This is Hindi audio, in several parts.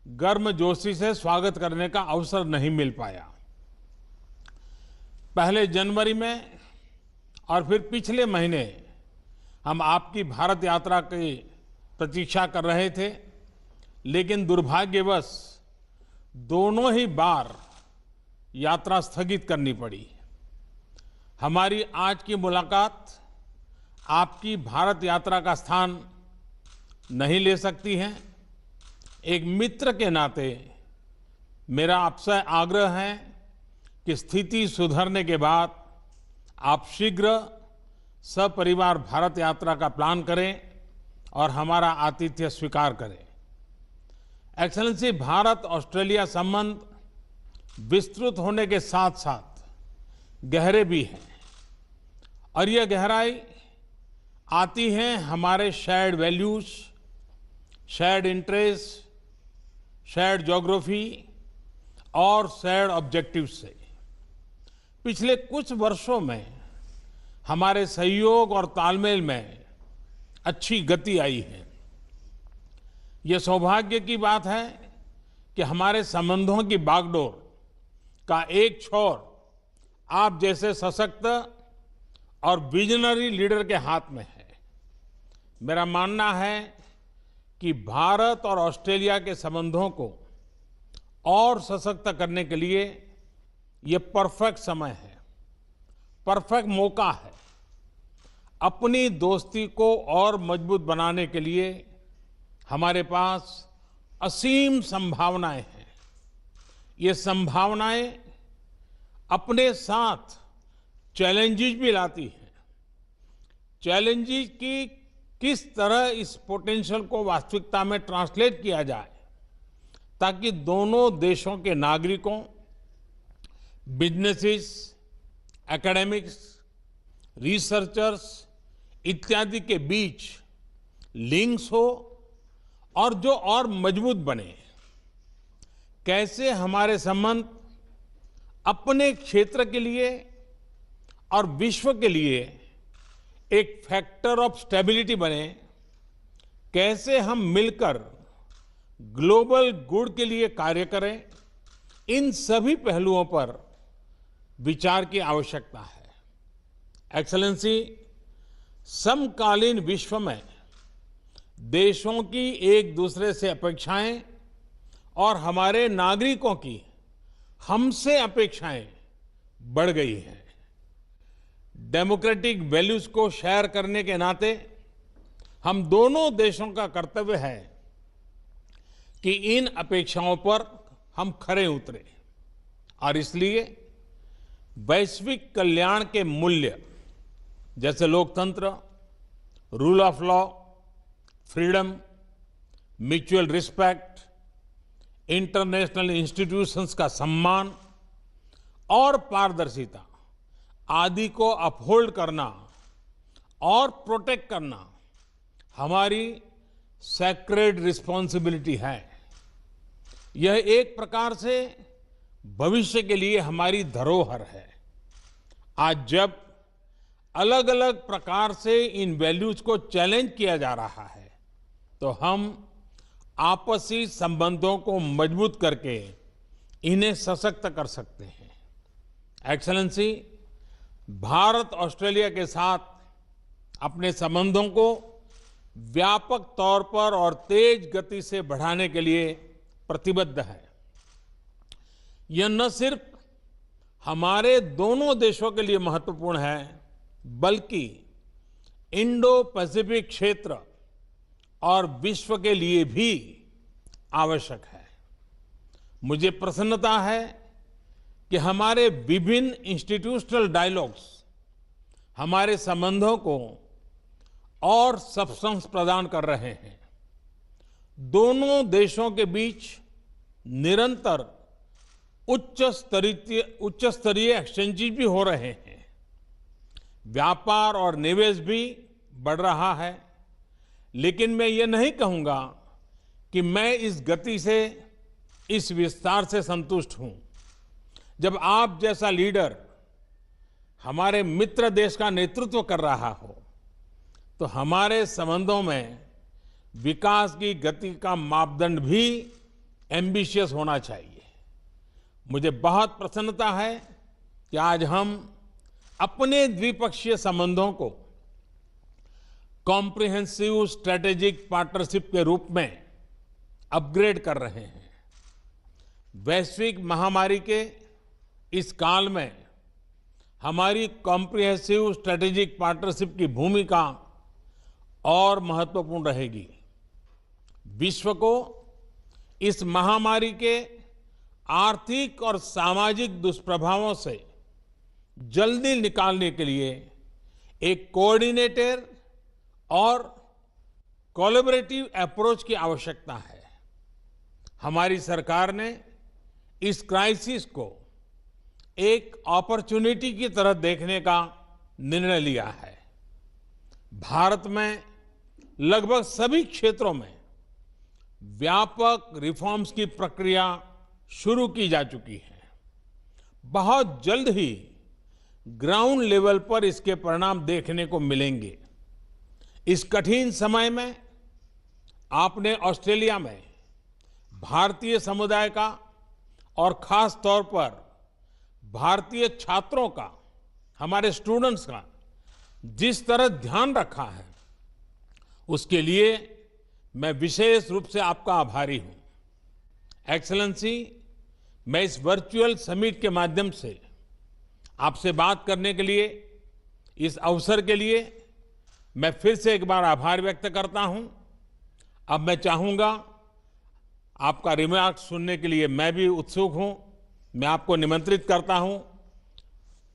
गर्मजोशी से स्वागत करने का अवसर नहीं मिल पाया। पहले जनवरी में और फिर पिछले महीने हम आपकी भारत यात्रा की प्रतीक्षा कर रहे थे, लेकिन दुर्भाग्यवश दोनों ही बार यात्रा स्थगित करनी पड़ी। हमारी आज की मुलाकात आपकी भारत यात्रा का स्थान नहीं ले सकती है। एक मित्र के नाते मेरा आपसे आग्रह है कि स्थिति सुधरने के बाद आप शीघ्र सपरिवार भारत यात्रा का प्लान करें और हमारा आतिथ्य स्वीकार करें। एक्सेलेंसी, भारत ऑस्ट्रेलिया संबंध विस्तृत होने के साथ साथ गहरे भी हैं और यह गहराई आती है हमारे shared values, shared interest, shared geography और शेयर्ड ऑब्जेक्टिव्स से। पिछले कुछ वर्षों में हमारे सहयोग और तालमेल में अच्छी गति आई है। ये सौभाग्य की बात है कि हमारे संबंधों की बागडोर का एक छोर आप जैसे सशक्त और विजनरी लीडर के हाथ में है। मेरा मानना है कि भारत और ऑस्ट्रेलिया के संबंधों को और सशक्त करने के लिए ये परफेक्ट समय है, परफेक्ट मौका है। अपनी दोस्ती को और मजबूत बनाने के लिए हमारे पास असीम संभावनाएं हैं। ये संभावनाएं अपने साथ चैलेंजेस भी लाती हैं। चैलेंजेस की किस तरह इस पोटेंशियल को वास्तविकता में ट्रांसलेट किया जाए ताकि दोनों देशों के नागरिकों, बिजनेसेस, एकेडमिक्स, रिसर्चर्स इत्यादि के बीच लिंक्स हो और जो और मजबूत बने। कैसे हमारे संबंध अपने क्षेत्र के लिए और विश्व के लिए एक फैक्टर ऑफ स्टेबिलिटी बने। कैसे हम मिलकर ग्लोबल गुड के लिए कार्य करें, इन सभी पहलुओं पर विचार की आवश्यकता है। एक्सेलेंसी, समकालीन विश्व में देशों की एक दूसरे से अपेक्षाएं और हमारे नागरिकों की हमसे अपेक्षाएं बढ़ गई हैं। डेमोक्रेटिक वैल्यूज को शेयर करने के नाते हम दोनों देशों का कर्तव्य है कि इन अपेक्षाओं पर हम खरे उतरे और इसलिए वैश्विक कल्याण के मूल्य जैसे लोकतंत्र, rule of law, freedom, mutual respect, international institutions का सम्मान और पारदर्शिता आदि को अपहोल्ड करना और प्रोटेक्ट करना हमारी सैक्रेड रिस्पॉन्सिबिलिटी है। यह एक प्रकार से भविष्य के लिए हमारी धरोहर है। आज जब अलग अलग प्रकार से इन वैल्यूज को चैलेंज किया जा रहा है, तो हम आपसी संबंधों को मजबूत करके इन्हें सशक्त कर सकते हैं। एक्सेलेंसी, भारत ऑस्ट्रेलिया के साथ अपने संबंधों को व्यापक तौर पर और तेज गति से बढ़ाने के लिए प्रतिबद्ध है। यह न सिर्फ हमारे दोनों देशों के लिए महत्वपूर्ण है, बल्कि इंडो पैसिफिक क्षेत्र और विश्व के लिए भी आवश्यक है। मुझे प्रसन्नता है कि हमारे विभिन्न इंस्टीट्यूशनल डायलॉग्स हमारे संबंधों को और सब्सटेंस प्रदान कर रहे हैं। दोनों देशों के बीच निरंतर उच्च स्तरीय एक्सचेंजेस भी हो रहे हैं। व्यापार और निवेश भी बढ़ रहा है। लेकिन मैं ये नहीं कहूंगा कि मैं इस गति से, इस विस्तार से संतुष्ट हूं। जब आप जैसा लीडर हमारे मित्र देश का नेतृत्व कर रहा हो, तो हमारे संबंधों में विकास की गति का मापदंड भी एम्बिशियस होना चाहिए। मुझे बहुत प्रसन्नता है कि आज हम अपने द्विपक्षीय संबंधों को कॉम्प्रिहेंसिव स्ट्रेटेजिक पार्टनरशिप के रूप में अपग्रेड कर रहे हैं। वैश्विक महामारी के इस काल में हमारी कॉम्प्रिहेंसिव स्ट्रेटेजिक पार्टनरशिप की भूमिका और महत्वपूर्ण रहेगी। विश्व को इस महामारी के आर्थिक और सामाजिक दुष्प्रभावों से जल्दी निकालने के लिए एक कोऑर्डिनेटेड और कोलैबोरेटिव अप्रोच की आवश्यकता है। हमारी सरकार ने इस क्राइसिस को एक अपॉर्चुनिटी की तरह देखने का निर्णय लिया है। भारत में लगभग सभी क्षेत्रों में व्यापक रिफॉर्म्स की प्रक्रिया शुरू की जा चुकी है। बहुत जल्द ही ग्राउंड लेवल पर इसके परिणाम देखने को मिलेंगे। इस कठिन समय में आपने ऑस्ट्रेलिया में भारतीय समुदाय का और खास तौर पर भारतीय छात्रों का, हमारे स्टूडेंट्स का जिस तरह ध्यान रखा है, उसके लिए मैं विशेष रूप से आपका आभारी हूं। एक्सेलेंसी, मैं इस वर्चुअल समिट के माध्यम से आपसे बात करने के लिए, इस अवसर के लिए मैं फिर से एक बार आभार व्यक्त करता हूं। अब मैं चाहूंगा, आपका रिमार्क सुनने के लिए मैं भी उत्सुक हूं। मैं आपको निमंत्रित करता हूं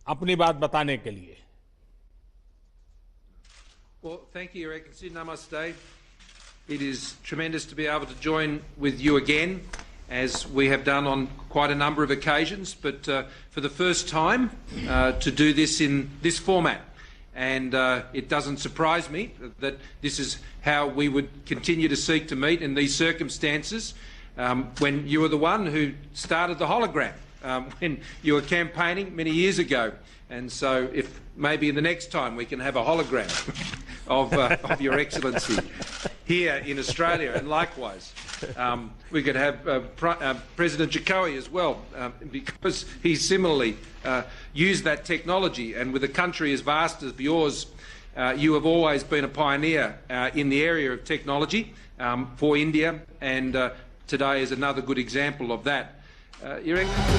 अपनी बात बताने के लिए। Well, thank you, Your Excellency. Namaste. It is tremendous to be able to join with you again, as we have done on quite a number of occasions, but for the first time to do this in this format. And it doesn't surprise me that this is how we would continue to seek to meet in these circumstances, when you were the one who started the hologram, when you were campaigning many years ago. And so if maybe the next time we can have a hologram of Your Excellency here in Australia, and likewise we could have President Jokowi as well, because he similarly used that technology. And with a country as vast as yours, you have always been a pioneer in the area of technology for India, and today is another good example of that. Your Excellency.